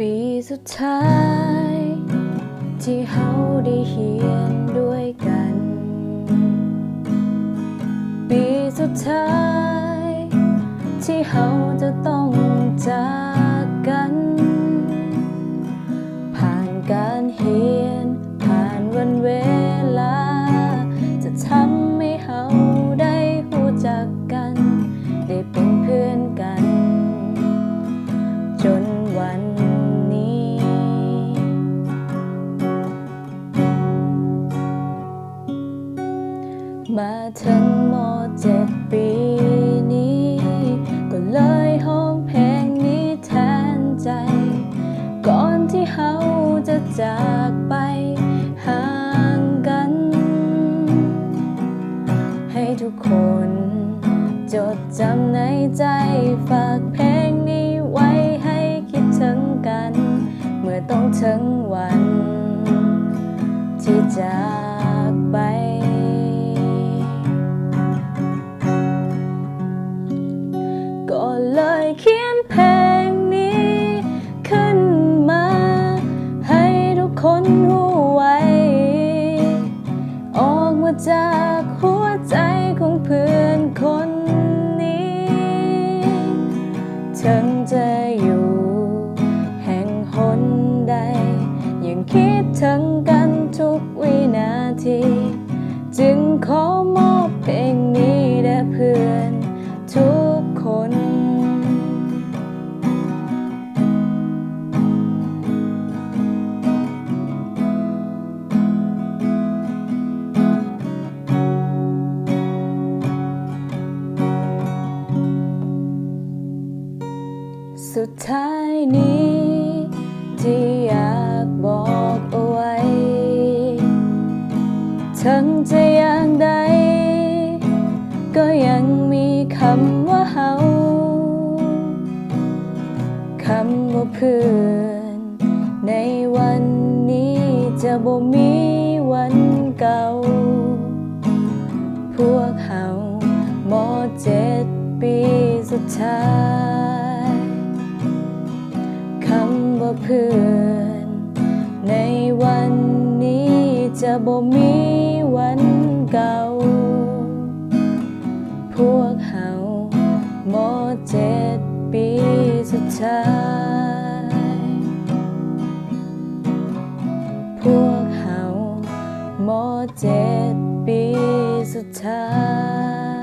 ปีสุดท้ายที่เฮาได้เฮียนด้วยกันปีสุดท้ายที่เฮาจะต้องจากกันผ่านการเฮียนผ่านวันเวลาจะทำให้เฮาได้รู้จักกันได้เป็นเพื่อนกันจนวันมาถึงม.7 ปีนี้ก็เลยห้องเพลงนี้แทนใจก่อนที่เฮาจะจากไปห่างกันให้ทุกคนจดจำในใจฝากเพลงนี้ไว้ให้คิดถึงกันเมื่อต้องถึงวันที่จากไปก็เลยเขียนเพลงนี้ขึ้นมาให้ทุกคนรู้ไว้ออกมาจากหัวใจของเพื่อนคนนี้ถึงจะอยู่แห่งหนใดยังคิดถึงกันทุกวินาทีจึงขอมอบเพลงนี้แด่เพื่อนทุกคนสุดท้ายนี้ที่อยากบอกเอาไว้ทั้งจะอย่างใดก็ยังมีคำว่าเฮาคำว่าเพื่อนในวันนี้จะบ่มีวันเก่าพวกเฮาม.7 ปีสุดท้ายคำว่าเพื่อนในวันนี้จะบ่มีวันเก่าพวกเฮาม.7 ปีสุดท้ายพวกเฮาม.7 ปีสุดท้าย